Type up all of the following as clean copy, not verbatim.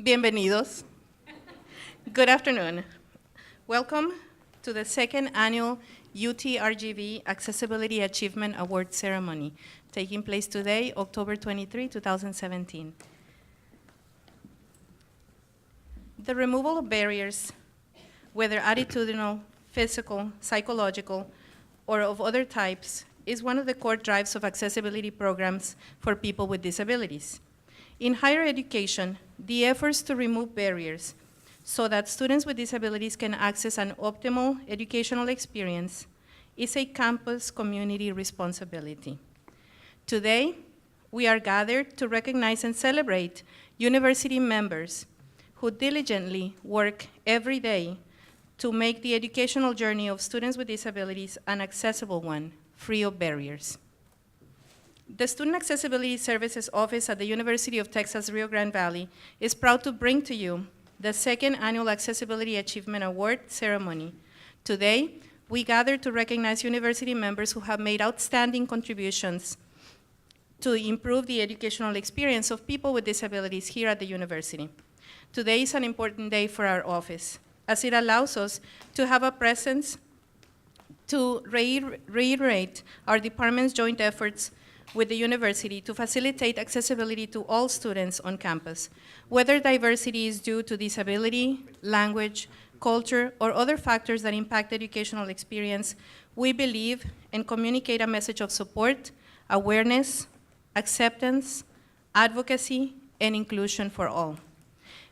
Bienvenidos. Good afternoon. Welcome to the second annual UTRGV Accessibility Achievement Award Ceremony, taking place today, October 23, 2017. The removal of barriers, whether attitudinal, physical, psychological, or of other types, is one of the core drives of accessibility programs for people with disabilities. In higher education, the efforts to remove barriers so that students with disabilities can access an optimal educational experience is a campus community responsibility. Today, we are gathered to recognize and celebrate university members who diligently work every day to make the educational journey of students with disabilities an accessible one, free of barriers. The Student Accessibility Services Office at the University of Texas Rio Grande Valley is proud to bring to you the second annual Accessibility Achievement Award ceremony. Today, we gather to recognize university members who have made outstanding contributions to improve the educational experience of people with disabilities here at the university. Today is an important day for our office, as it allows us to have a presence to reiterate our department's joint efforts with the university to facilitate accessibility to all students on campus, whether diversity is due to disability, language, culture, or other factors that impact educational experience. We believe and communicate a message of support, awareness, acceptance, advocacy, and inclusion for all.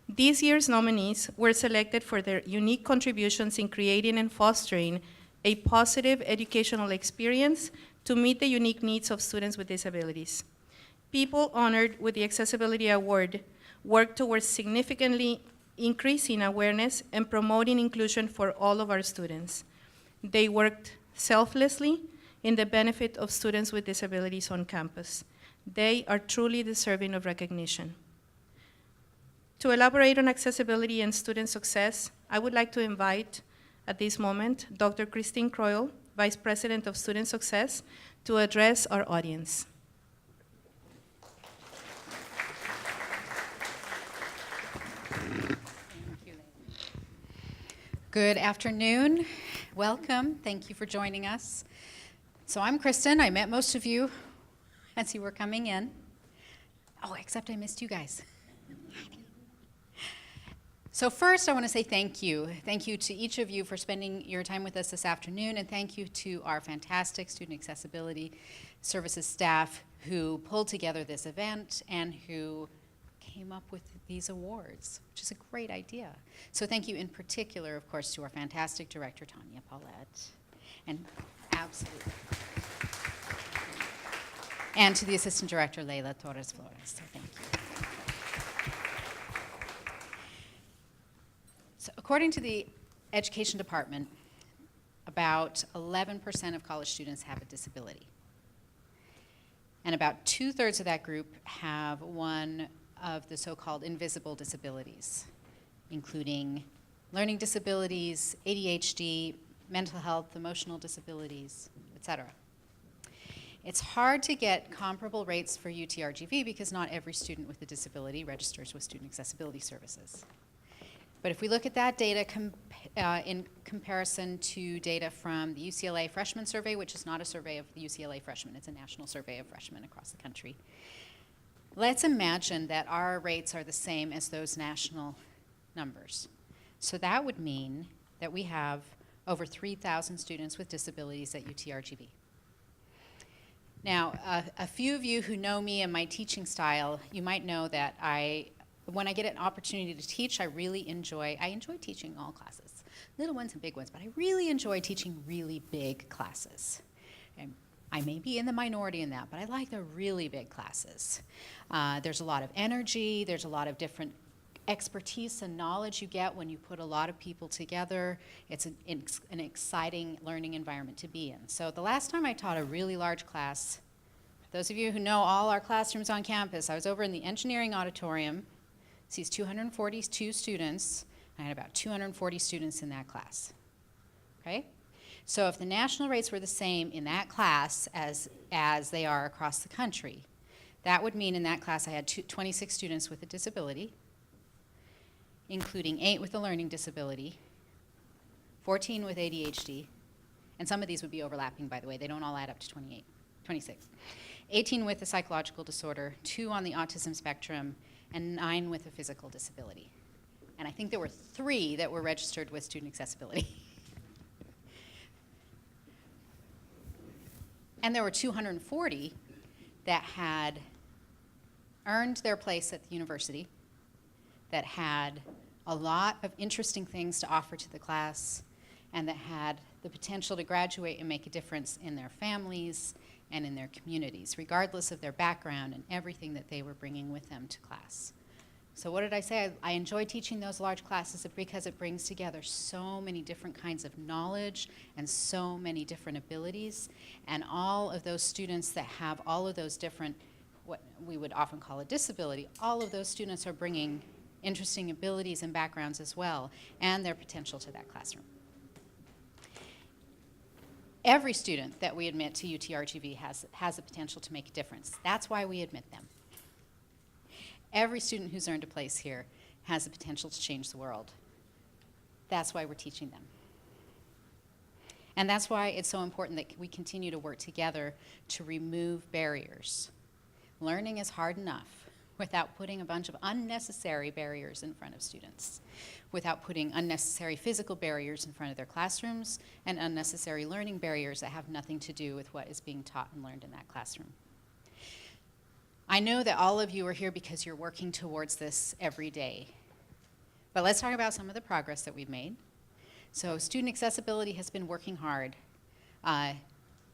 This year's nominees were selected for their unique contributions in creating and fostering a positive educational experience to meet the unique needs of students with disabilities. People honored with the Accessibility Award work towards significantly increasing awareness and promoting inclusion for all of our students. They worked selflessly in the benefit of students with disabilities on campus. They are truly deserving of recognition. To elaborate on accessibility and student success, I would like to invite, at this moment, Dr. Christine Croyle, Vice President of Student Success, to address our audience. Good afternoon. Welcome. Thank you for joining us. So I'm Kristen. I met most of you as you were coming in. Oh, except I missed you guys. So first, I want to say thank you. Thank you to each of you for spending your time with us this afternoon, and thank you to our fantastic Student Accessibility Services staff who pulled together this event and who came up with these awards, which is a great idea. So thank you in particular, of course, to our fantastic director, Tanya Paulette, and absolutely. And to the assistant director, Leila Torres Flores. So thank you. So according to the Education Department, about 11% of college students have a disability. And about 2/3 of that group have one of the so-called invisible disabilities, including learning disabilities, ADHD, mental health, emotional disabilities, etc. It's hard to get comparable rates for UTRGV because not every student with a disability registers with Student Accessibility Services. But if we look at that data in comparison to data from the UCLA Freshman Survey, which is not a survey of the UCLA freshmen, it's a national survey of freshmen across the country. Let's imagine that our rates are the same as those national numbers. So that would mean that we have over 3,000 students with disabilities at UTRGV. Now, a few of you who know me and my teaching style, you might know that when I get an opportunity to teach, I enjoy teaching all classes, little ones and big ones, but I really enjoy teaching really big classes. And I may be in the minority in that, but I like the really big classes. There's a lot of energy, there's a lot of different expertise and knowledge you get when you put a lot of people together. It's an exciting learning environment to be in. So the last time I taught a really large class, those of you who know all our classrooms on campus, I was over in the engineering auditorium, sees 242 students. I had about 240 students in that class, okay? So if the national rates were the same in that class as they are across the country, that would mean in that class I had 26 students with a disability, including 8 with a learning disability, 14 with ADHD, and some of these would be overlapping, by the way. They don't all add up to 26. 18 with a psychological disorder, 2 on the autism spectrum, and 9 with a physical disability. And I think there were 3 that were registered with student accessibility. And there were 240 that had earned their place at the university, that had a lot of interesting things to offer to the class, and that had the potential to graduate and make a difference in their families and in their communities, regardless of their background and everything that they were bringing with them to class. So what did I say? I enjoy teaching those large classes because it brings together so many different kinds of knowledge and so many different abilities. And all of those students that have all of those different, what we would often call a disability, all of those students are bringing interesting abilities and backgrounds as well, and their potential to that classroom. Every student that we admit to UTRGV has the potential to make a difference. That's why we admit them. Every student who's earned a place here has the potential to change the world. That's why we're teaching them. And that's why it's so important that we continue to work together to remove barriers. Learning is hard enough without putting a bunch of unnecessary barriers in front of students, without putting unnecessary physical barriers in front of their classrooms, and unnecessary learning barriers that have nothing to do with what is being taught and learned in that classroom. I know that all of you are here because you're working towards this every day. But let's talk about some of the progress that we've made. So student accessibility has been working hard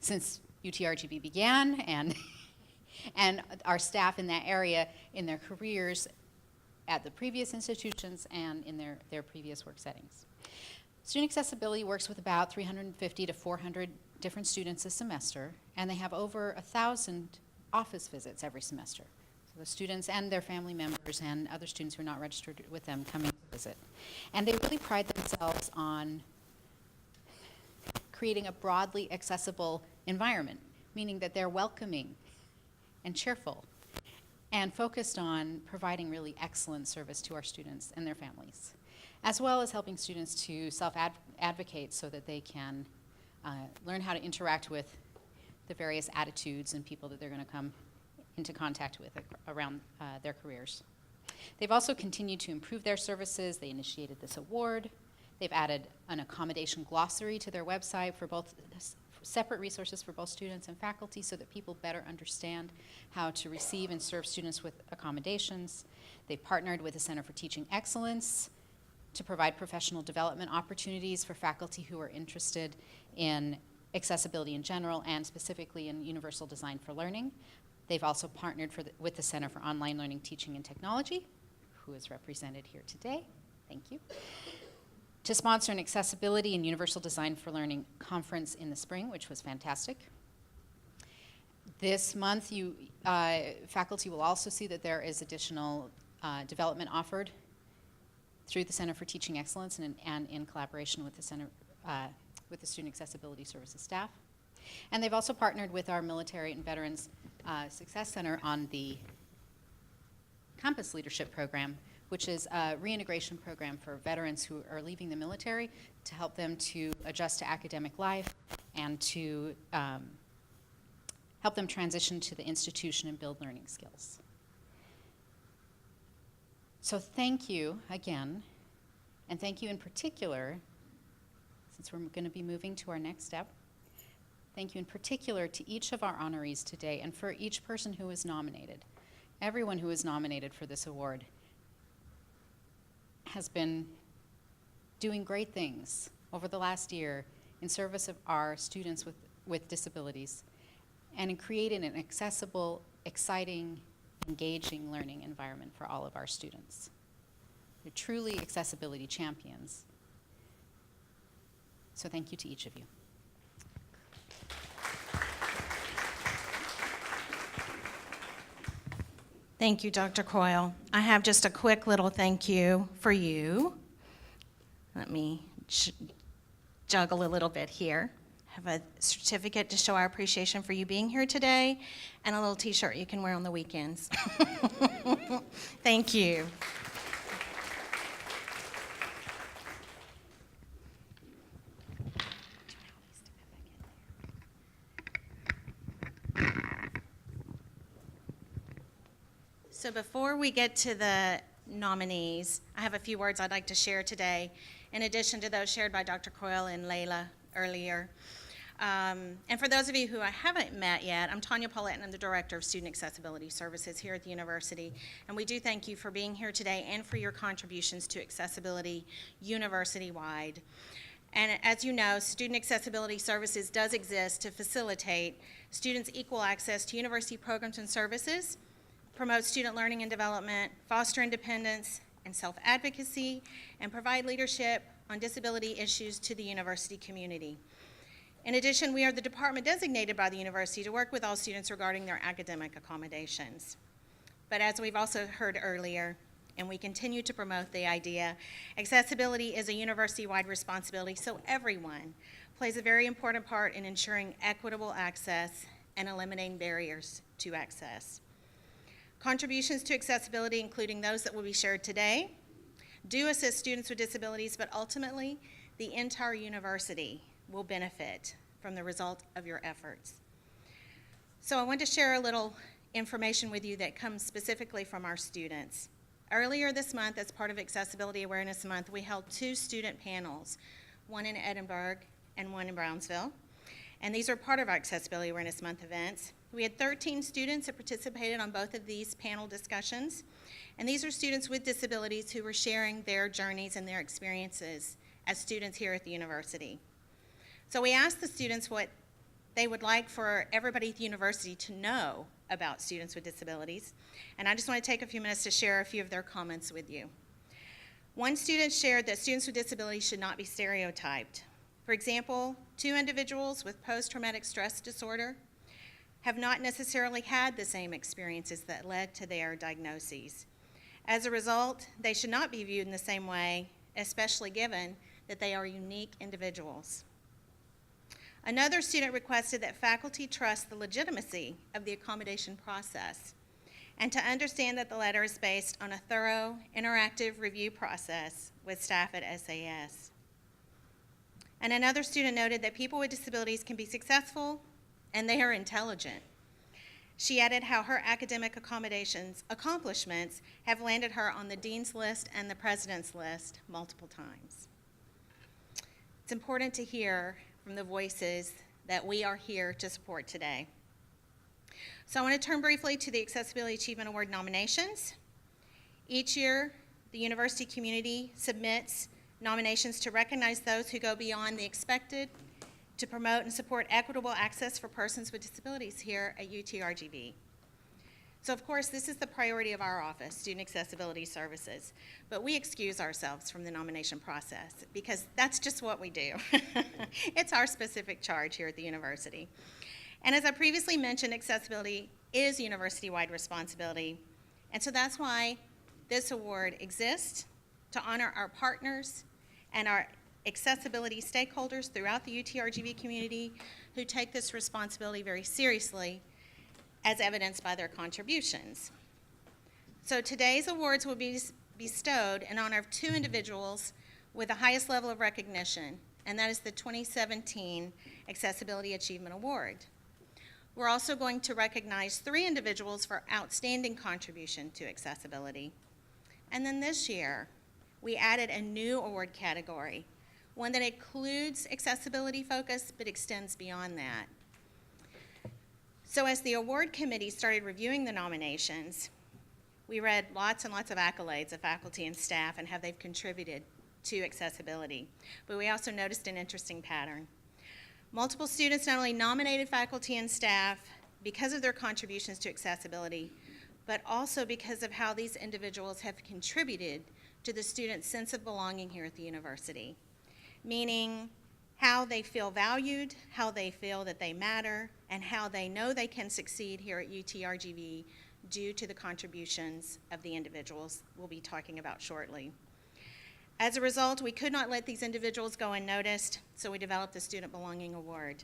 since UTRGV began, and our staff in that area in their careers at the previous institutions and in their previous work settings. Student accessibility works with about 350 to 400 different students a semester, and they have over 1,000 office visits every semester. So the students and their family members and other students who are not registered with them coming to visit. And they really pride themselves on creating a broadly accessible environment, meaning that they're welcoming and cheerful and focused on providing really excellent service to our students and their families, as well as helping students to self-advocate so that they can learn how to interact with the various attitudes and people that they're going to come into contact with around their careers. They've also continued to improve their services. They initiated this award. They've added an accommodation glossary to their website for both separate resources for both students and faculty so that people better understand how to receive and serve students with accommodations. They've partnered with the Center for Teaching Excellence to provide professional development opportunities for faculty who are interested in accessibility in general and specifically in universal design for learning. They've also partnered with the Center for Online Learning, Teaching, and Technology, who is represented here today. Thank you. To sponsor an accessibility and universal design for learning conference in the spring, which was fantastic. This month, faculty will also see that there is additional development offered through the Center for Teaching Excellence and in collaboration with the Center with the Student Accessibility Services staff. And they've also partnered with our Military and Veterans Success Center on the Campus Leadership Program, which is a reintegration program for veterans who are leaving the military to help them to adjust to academic life and to help them transition to the institution and build learning skills. So thank you again, and thank you in particular, since we're going to be moving to our next step, thank you in particular to each of our honorees today and for each person who was nominated. Everyone who was nominated for this award has been doing great things over the last year in service of our students with disabilities and in creating an accessible, exciting, engaging learning environment for all of our students. They're truly accessibility champions. So thank you to each of you. Thank you, Dr. Coyle. I have just a quick little thank you for you. Let me juggle a little bit here. I have a certificate to show our appreciation for you being here today and a little t-shirt you can wear on the weekends. Thank you. we get to the nominees, I have a few words I'd like to share today, in addition to those shared by Dr. Coyle and Layla earlier. And for those of you who I haven't met yet, I'm Tanya Paulette, and I'm the Director of Student Accessibility Services here at the university. And we do thank you for being here today and for your contributions to accessibility university-wide. And as you know, Student Accessibility Services does exist to facilitate students' equal access to university programs and services, promote student learning and development, foster independence and self-advocacy, and provide leadership on disability issues to the university community. In addition, we are the department designated by the university to work with all students regarding their academic accommodations. But as we've also heard earlier, and we continue to promote the idea, accessibility is a university-wide responsibility, so everyone plays a very important part in ensuring equitable access and eliminating barriers to access. Contributions to accessibility, including those that will be shared today, do assist students with disabilities, but ultimately, the entire university will benefit from the result of your efforts. So I want to share a little information with you that comes specifically from our students. Earlier this month, as part of Accessibility Awareness Month, we held 2 student panels, one in Edinburgh and one in Brownsville. And these are part of our Accessibility Awareness Month events. We had 13 students that participated on both of these panel discussions. And these are students with disabilities who were sharing their journeys and their experiences as students here at the university. So we asked the students what they would like for everybody at the university to know about students with disabilities. And I just want to take a few minutes to share a few of their comments with you. One student shared that students with disabilities should not be stereotyped. For example, 2 individuals with post-traumatic stress disorder have not necessarily had the same experiences that led to their diagnoses. As a result, they should not be viewed in the same way, especially given that they are unique individuals. Another student requested that faculty trust the legitimacy of the accommodation process and to understand that the letter is based on a thorough, interactive review process with staff at SAS. And another student noted that people with disabilities can be successful and they are intelligent. She added how her academic accomplishments have landed her on the dean's list and the president's list multiple times. It's important to hear from the voices that we are here to support today. So I want to turn briefly to the Accessibility Achievement Award nominations. Each year, the university community submits nominations to recognize those who go beyond the expected to promote and support equitable access for persons with disabilities here at UTRGV. So of course, this is the priority of our office, Student Accessibility Services, but we excuse ourselves from the nomination process because that's just what we do. It's our specific charge here at the university. And as I previously mentioned, accessibility is university-wide responsibility, and so that's why this award exists, to honor our partners and our accessibility stakeholders throughout the UTRGV community who take this responsibility very seriously, as evidenced by their contributions. So today's awards will be bestowed in honor of 2 individuals with the highest level of recognition, and that is the 2017 Accessibility Achievement Award. We're also going to recognize 3 individuals for outstanding contribution to accessibility. And then this year, we added a new award category, one that includes accessibility focus but extends beyond that. So as the award committee started reviewing the nominations, we read lots and lots of accolades of faculty and staff and how they've contributed to accessibility. But we also noticed an interesting pattern. Multiple students not only nominated faculty and staff because of their contributions to accessibility, but also because of how these individuals have contributed to the students' sense of belonging here at the university, meaning how they feel valued, how they feel that they matter, and how they know they can succeed here at UTRGV due to the contributions of the individuals we'll be talking about shortly. As a result, we could not let these individuals go unnoticed, so we developed the Student Belonging Award.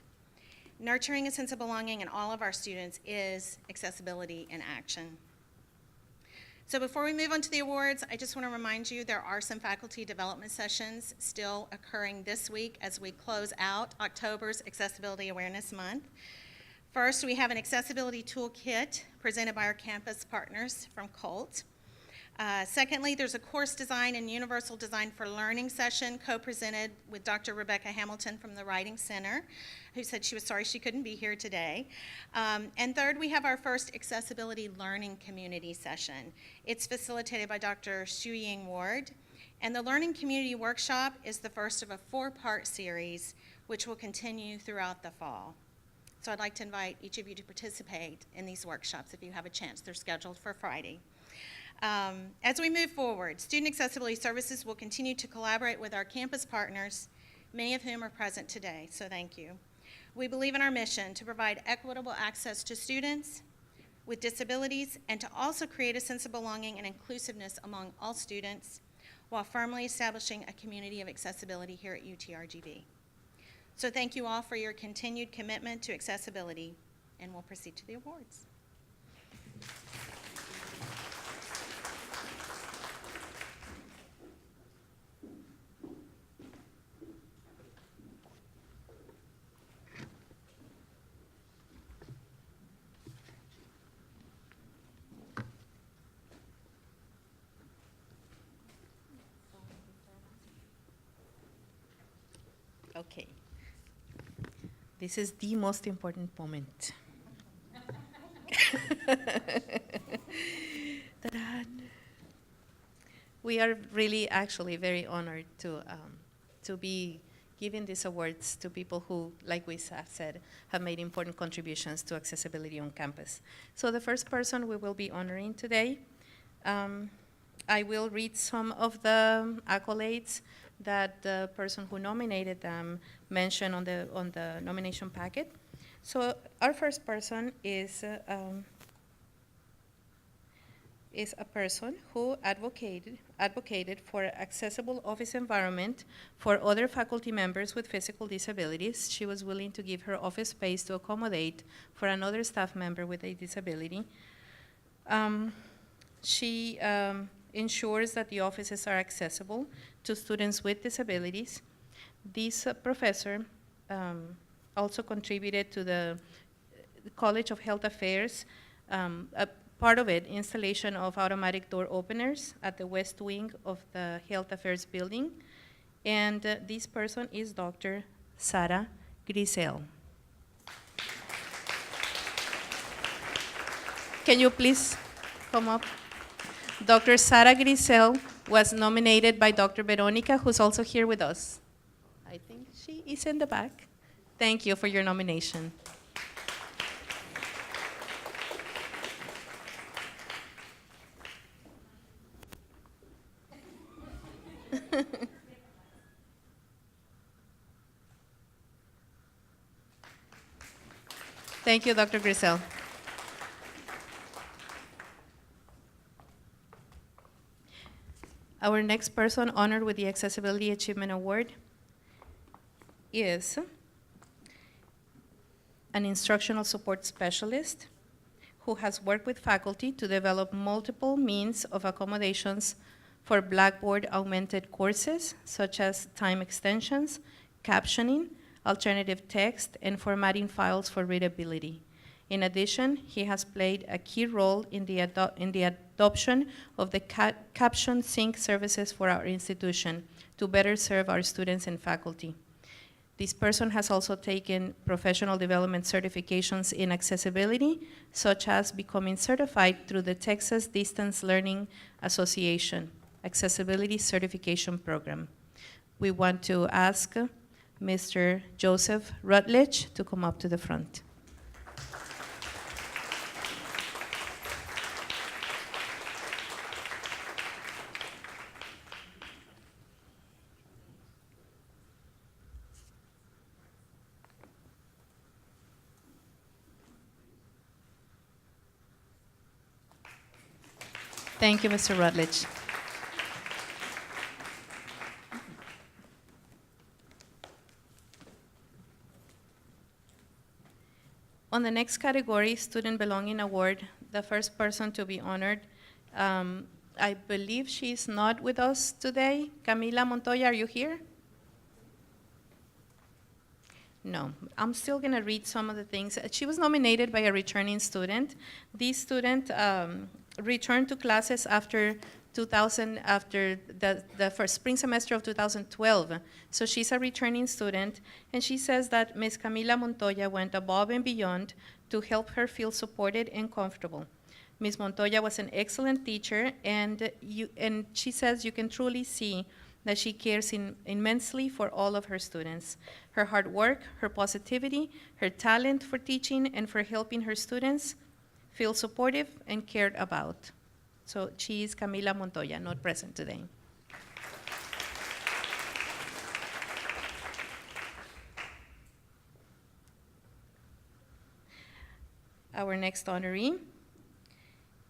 Nurturing a sense of belonging in all of our students is accessibility in action. So before we move on to the awards, I just want to remind you there are some faculty development sessions still occurring this week as we close out October's Accessibility Awareness Month. First, we have an accessibility toolkit presented by our campus partners from COLT. Secondly, there's a course design and universal design for learning session co-presented with Dr. Rebecca Hamilton from the Writing Center, who said she was sorry she couldn't be here today. And third, we have our first accessibility learning community session. It's facilitated by Dr. Xu-Ying Ward. And the Learning Community Workshop is the first of a 4-part series, which will continue throughout the fall. So I'd like to invite each of you to participate in these workshops if you have a chance. They're scheduled for Friday. As we move forward, Student Accessibility Services will continue to collaborate with our campus partners, many of whom are present today, so thank you. We believe in our mission to provide equitable access to students with disabilities and to also create a sense of belonging and inclusiveness among all students while firmly establishing a community of accessibility here at UTRGV. So thank you all for your continued commitment to accessibility, and we'll proceed to the awards. Okay. This is the most important moment. Ta-da. We are really actually very honored to be giving these awards to people who, like we said, have made important contributions to accessibility on campus. So the first person we will be honoring today, I will read some of the accolades that the person who nominated them mentioned on the nomination packet. So our first person is a person who advocated for accessible office environment for other faculty members with physical disabilities. She was willing to give her office space to accommodate for another staff member with a disability. She ensures that the offices are accessible to students with disabilities. This professor also contributed to the College of Health Affairs, a part of it, installation of automatic door openers at the west wing of the Health Affairs building. And this person is Dr. Sara Grisel. Can you please come up? Dr. Sara Grisel was nominated by Dr. Veronica, who's also here with us. I think she is in the back. Thank you for your nomination. Thank you, Dr. Grisel. Our next person honored with the Accessibility Achievement Award is an instructional support specialist who has worked with faculty to develop multiple means of accommodations for Blackboard augmented courses, such as time extensions, captioning, alternative text, and formatting files for readability. In addition, he has played a key role in the adoption of the Caption Sync services for our institution to better serve our students and faculty. This person has also taken professional development certifications in accessibility, such as becoming certified through the Texas Distance Learning Association Accessibility Certification Program. We want to ask Mr. Joseph Rutledge to come up to the front. Thank you, Mr. Rutledge. On the next category, Student Belonging Award, the first person to be honored, I believe she's not with us today. Camila Montoya, are you here? No, I'm still gonna read some of the things. She was nominated by a returning student. This student returned to classes after after the first spring semester of 2012. So she's a returning student, and she says that Ms. Camila Montoya went above and beyond to help her feel supported and comfortable. Ms. Montoya was an excellent teacher, and she says you can truly see that she cares immensely for all of her students. Her hard work, her positivity, her talent for teaching and for helping her students feel supportive and cared about. So she is Camila Montoya, not present today. Our next honoree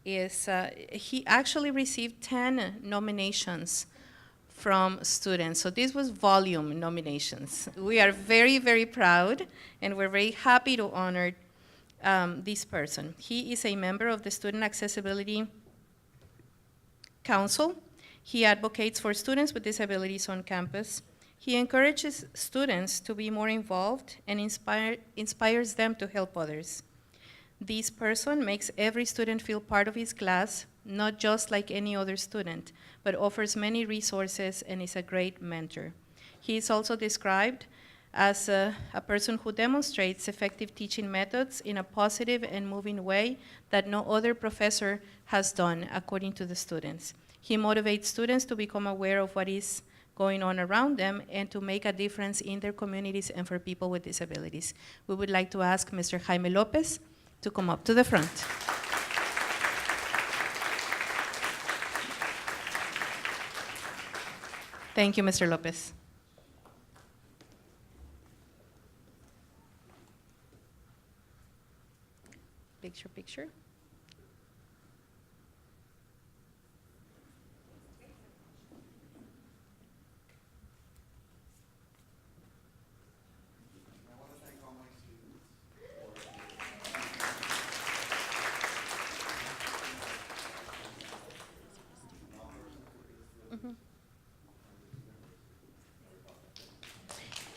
is, he actually received 10 nominations from students. So this was volume nominations. We are very, very proud, and we're very happy to honor this person. He is a member of the Student Accessibility Council. He advocates for students with disabilities on campus. He encourages students to be more involved and inspires them to help others. This person makes every student feel part of his class, not just like any other student, but offers many resources and is a great mentor. He is also described as a person who demonstrates effective teaching methods in a positive and moving way that no other professor has done, according to the students. He motivates students to become aware of what is going on around them and to make a difference in their communities and for people with disabilities. We would like to ask Mr. Jaime Lopez to come up to the front. Thank you, Mr. Lopez. Picture, picture.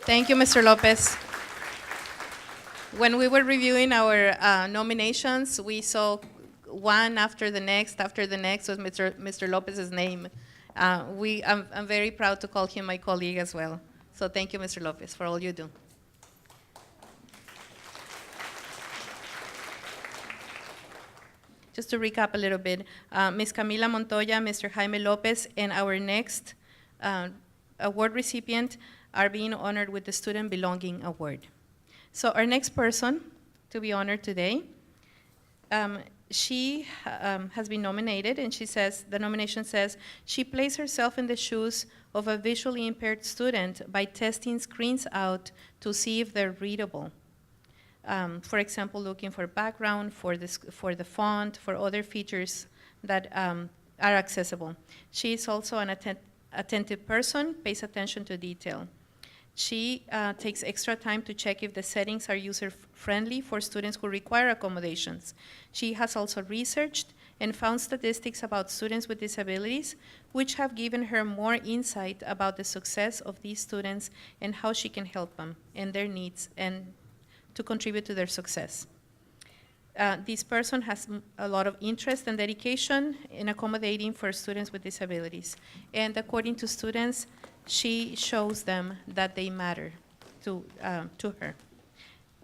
Thank you, Mr. Lopez. When we were reviewing our nominations, we saw one after the next was Mr. Lopez's name. I'm very proud to call him my colleague as well. So thank you, Mr. Lopez, for all you do. Just to recap a little bit, Ms. Camila Montoya, Mr. Jaime Lopez, and our next award recipient are being honored with the Student Belonging Award. So our next person to be honored today, she has been nominated, and the nomination says, she placed herself in the shoes of a visually impaired student by testing screens out to see if they're readable. For example, looking for background, for the font, for other features that are accessible. She is also an attentive person, pays attention to detail. She takes extra time to check if the settings are user-friendly for students who require accommodations. She has also researched and found statistics about students with disabilities, which have given her more insight about the success of these students and how she can help them and their needs and to contribute to their success. This person has a lot of interest and dedication in accommodating for students with disabilities. And according to students, she shows them that they matter to her.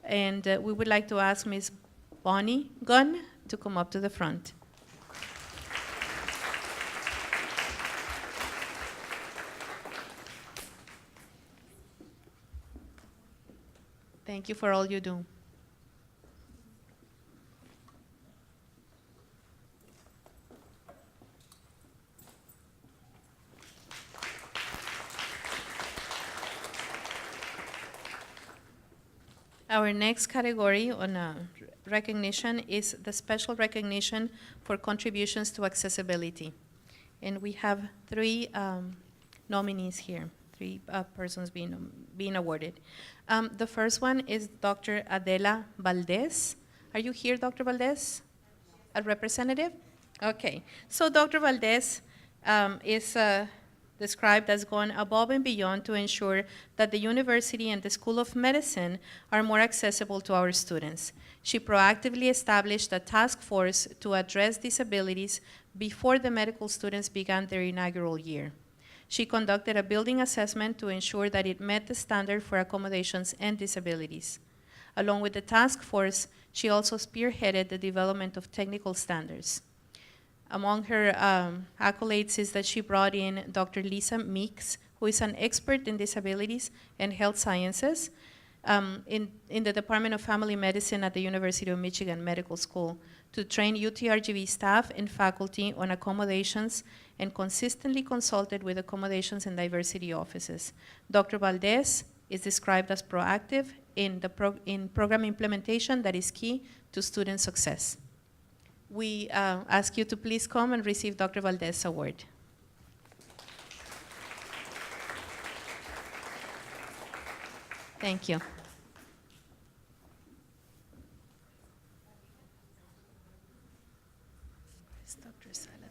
And we would like to ask Ms. Bonnie Gunn to come up to the front. Thank you for all you do. Our next category on recognition is the special recognition for contributions to accessibility. And we have three nominees here, three persons being awarded. The first one is Dr. Adela Valdez. Are you here, Dr. Valdez? A representative? Okay. So Dr. Valdez is described as going above and beyond to ensure that the university and the School of Medicine are more accessible to our students. She proactively established a task force to address disabilities before the medical students began their inaugural year. She conducted a building assessment to ensure that it met the standard for accommodations and disabilities. Along with the task force, she also spearheaded the development of technical standards. Among her accolades is that she brought in Dr. Lisa Meeks, who is an expert in disabilities and health sciences in the Department of Family Medicine at the University of Michigan Medical School, to train UTRGV staff and faculty on accommodations, and consistently consulted with accommodations and diversity offices. Dr. Valdez is described as proactive in program implementation that is key to student success. We ask you to please come and receive Dr. Valdez's award. Thank you. Where's Dr. Saladin?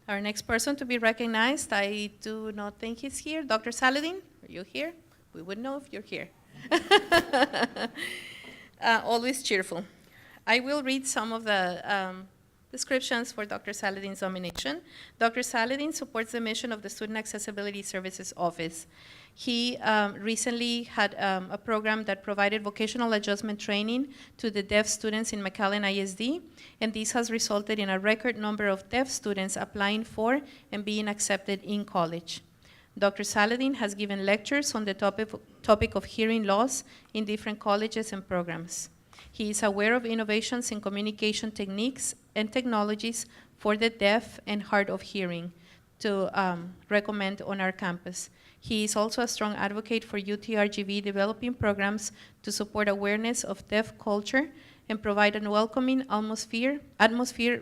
Our next person to be recognized, I do not think he's here. Dr. Saladin, are you here? We would know if you're here. Always cheerful. I will read some of the descriptions for Dr. Saladin's nomination. Dr. Saladin supports the mission of the Student Accessibility Services Office. He recently had a program that provided vocational adjustment training to the deaf students in McAllen ISD, and this has resulted in a record number of deaf students applying for and being accepted in college. Dr. Saladin has given lectures on the topic of hearing loss in different colleges and programs. He is aware of innovations in communication techniques and technologies for the deaf and hard of hearing to recommend on our campus. He is also a strong advocate for UTRGV developing programs to support awareness of deaf culture and provide a welcoming atmosphere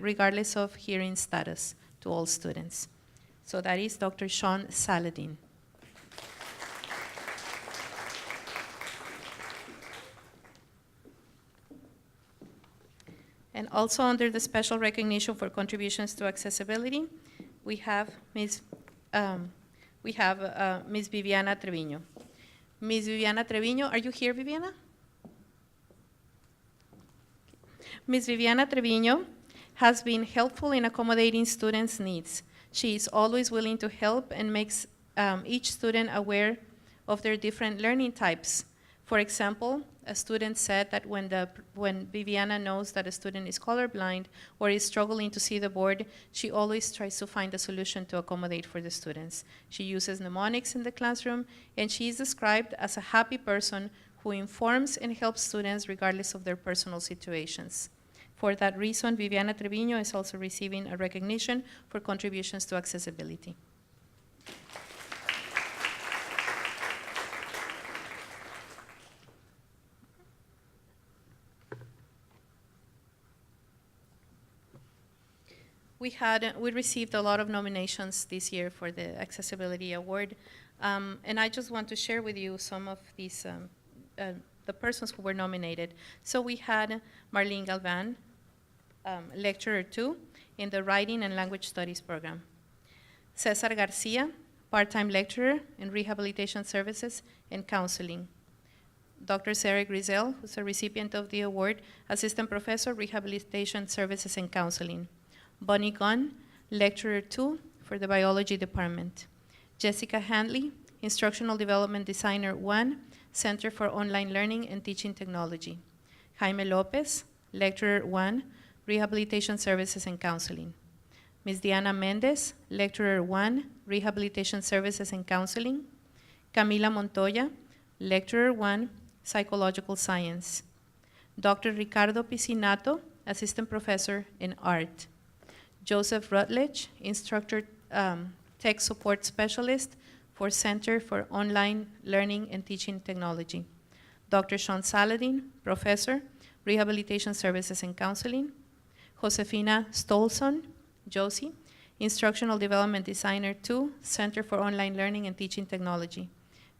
regardless of hearing status to all students. So that is Dr. Sean Saladin. And also under the special recognition for contributions to accessibility, we have Ms. Viviana Treviño. Ms. Viviana Treviño, are you here, Viviana? Ms. Viviana Treviño has been helpful in accommodating students' needs. She is always willing to help and makes each student aware of their different learning types. For example, a student said that when Viviana knows that a student is colorblind or is struggling to see the board, she always tries to find a solution to accommodate for the students. She uses mnemonics in the classroom, and she is described as a happy person who informs and helps students regardless of their personal situations. For that reason, Viviana Treviño is also receiving a recognition for contributions to accessibility. We received a lot of nominations this year for the Accessibility Award, and I just want to share with you some of these, the persons who were nominated. So we had Marlene Galvan, Lecturer 2 in the Writing and Language Studies program. Cesar Garcia, part-time lecturer in Rehabilitation Services and Counseling. Dr. Sarah Grisel, who's a recipient of the award, Assistant Professor, Rehabilitation Services and Counseling. Bonnie Gunn, Lecturer 2 for the Biology Department. Jessica Handley, Instructional Development Designer 1, Center for Online Learning and Teaching Technology. Jaime Lopez, Lecturer 1, Rehabilitation Services and Counseling. Ms. Diana Mendez, Lecturer 1, Rehabilitation Services and Counseling. Camila Montoya, Lecturer 1, Psychological Science. Dr. Ricardo Piscinato, Assistant Professor in Art. Joseph Rutledge, Instructor Tech Support Specialist for Center for Online Learning and Teaching Technology. Dr. Sean Saladin, Professor, Rehabilitation Services and Counseling. Josefina Stolson, Josie, Instructional Development Designer 2, Center for Online Learning and Teaching Technology.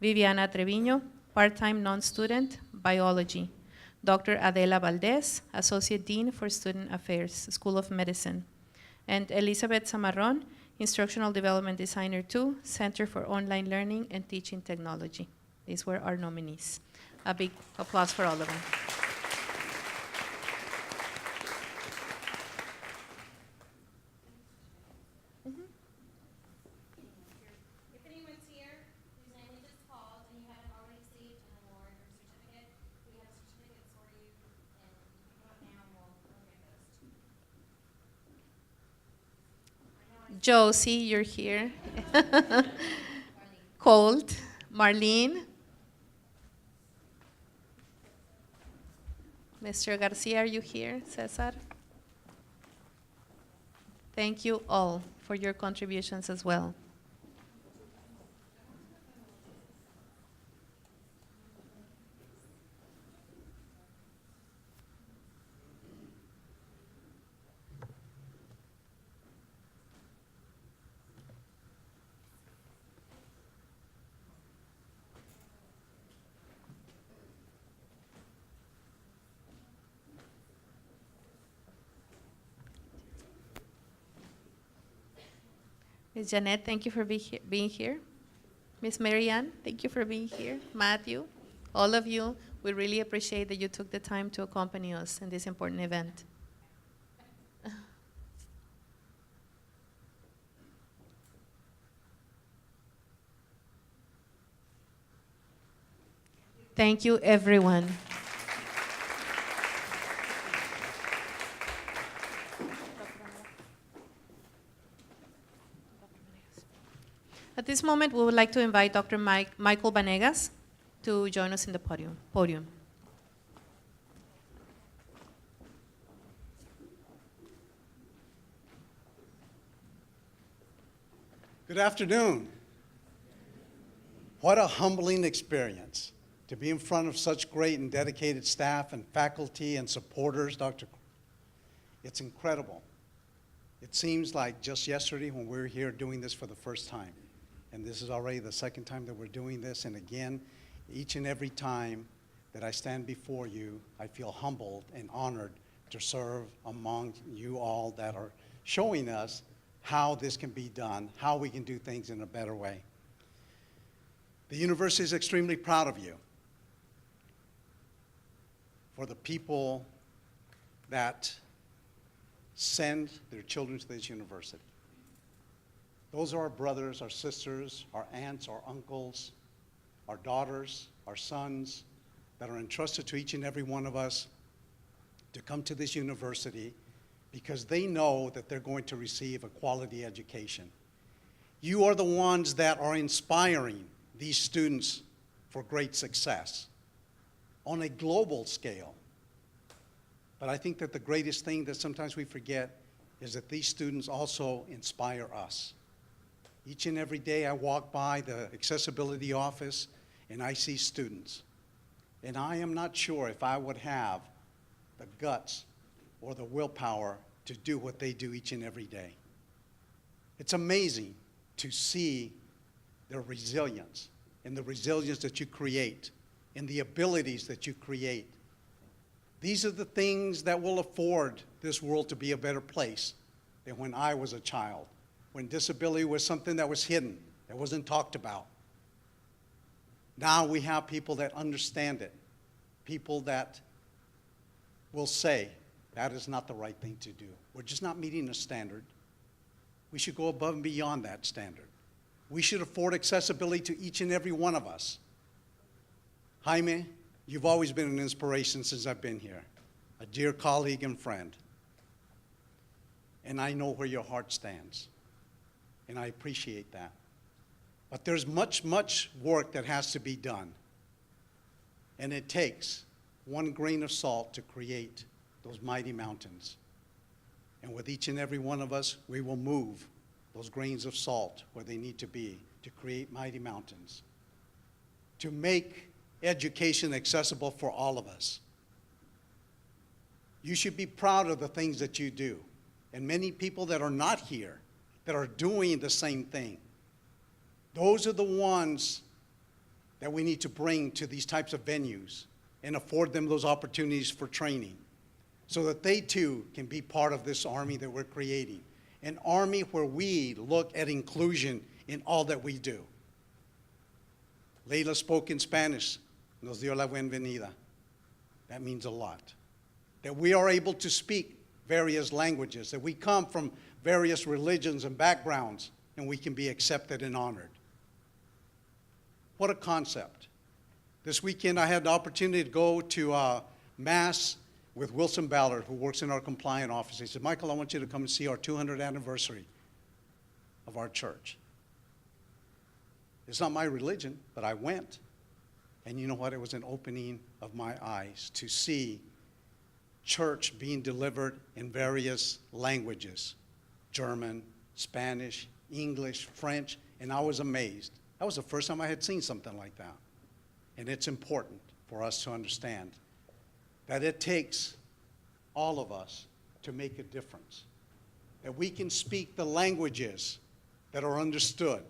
Viviana Treviño, part-time non-student, Biology. Dr. Adela Valdez, Associate Dean for Student Affairs, School of Medicine. And Elizabeth Zamarron, Instructional Development Designer 2, Center for Online Learning and Teaching Technology. These were our nominees. A big applause for all of them. If anyone's here whose name we just called and you haven't already received an award or certificate, we have certificates for you, and you can come up now and we'll give those to you. Josie, you're here. Colt, Marlene. Mr. Garcia, are you here? Cesar? Thank you all for your contributions as well. Ms. Jeanette, thank you for being here. Ms. Marianne, thank you for being here. Matthew, all of you, we really appreciate that you took the time to accompany us in this important event. Thank you, everyone. At this moment, we would like to invite Dr. Michael Banegas to join us in the podium. Good afternoon. What a humbling experience to be in front of such great and dedicated staff and faculty and supporters, Dr. It's incredible. It seems like just yesterday when we were here doing this for the first time. And this is already the second time that we're doing this. And again, each and every time that I stand before you, I feel humbled and honored to serve among you all that are showing us how this can be done, how we can do things in a better way. The university is extremely proud of you for the people that send their children to this university. Those are our brothers, our sisters, our aunts, our uncles, our daughters, our sons that are entrusted to each and every one of us to come to this university because they know that they're going to receive a quality education. You are the ones that are inspiring these students for great success on a global scale. But I think that the greatest thing that sometimes we forget is that these students also inspire us. Each and every day I walk by the accessibility office and I see students. And I am not sure if I would have the guts or the willpower to do what they do each and every day. It's amazing to see their resilience and the resilience that you create and the abilities that you create. These are the things that will afford this world to be a better place than when I was a child, when disability was something that was hidden, that wasn't talked about. Now we have people that understand it, people that will say, that is not the right thing to do. We're just not meeting a standard. We should go above and beyond that standard. We should afford accessibility to each and every one of us. Jaime, you've always been an inspiration since I've been here, a dear colleague and friend. And I know where your heart stands, and I appreciate that. But there's much, much work that has to be done. And it takes one grain of salt to create those mighty mountains. And with each and every one of us, we will move those grains of salt where they need to be to create mighty mountains, to make education accessible for all of us. You should be proud of the things that you do. And many people that are not here, that are doing the same thing, those are the ones that we need to bring to these types of venues and afford them those opportunities for training so that they too can be part of this army that we're creating an army where we look at inclusion in all that we do. Leila spoke in Spanish, nos dio la bienvenida. That means a lot. That we are able to speak various languages, that we come from various religions and backgrounds, and we can be accepted and honored. What a concept. This weekend I had the opportunity to go to Mass with Wilson Ballard, who works in our compliance office. He said, Michael, I want you to come and see our 200th anniversary of our church. It's not my religion, but I went. And you know what? It was an opening of my eyes to see church being delivered in various languages, German, Spanish, English, French, and I was amazed. That was the first time I had seen something like that. And it's important for us to understand that it takes all of us to make a difference, that we can speak the languages that are understood,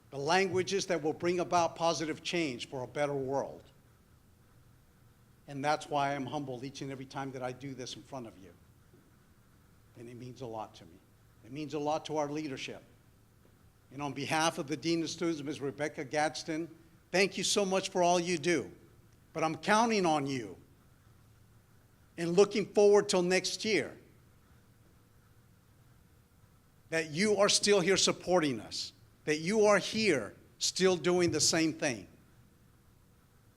the languages that will bring about positive change for a better world. And that's why I'm humbled each and every time that I do this in front of you. And it means a lot to me. It means a lot to our leadership. And on behalf of the Dean of Students, Ms. Rebecca Gadsden, thank you so much for all you do. But I'm counting on you and looking forward till next year that you are still here supporting us, that you are here still doing the same thing,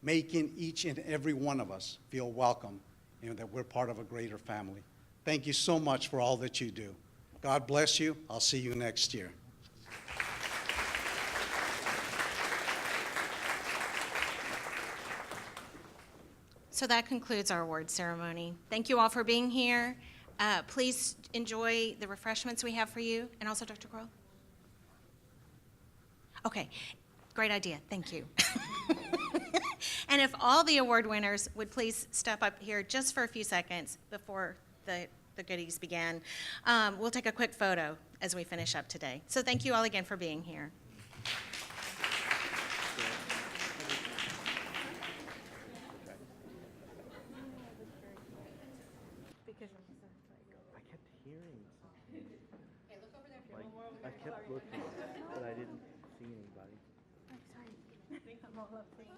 making each and every one of us feel welcome and that we're part of a greater family. Thank you so much for all that you do. God bless you. I'll see you next year. So that concludes our award ceremony. Thank you all for being here. Please enjoy the refreshments we have for you. And also, Dr. Crowell? Okay, great idea. Thank you. And if all the award winners would please step up here just for a few seconds before the goodies begin. We'll take a quick photo as we finish up today. So thank you all again for being here. I kept hearing something. I kept looking, but I didn't see anybody. I'm sorry. I'm all up. Thank you.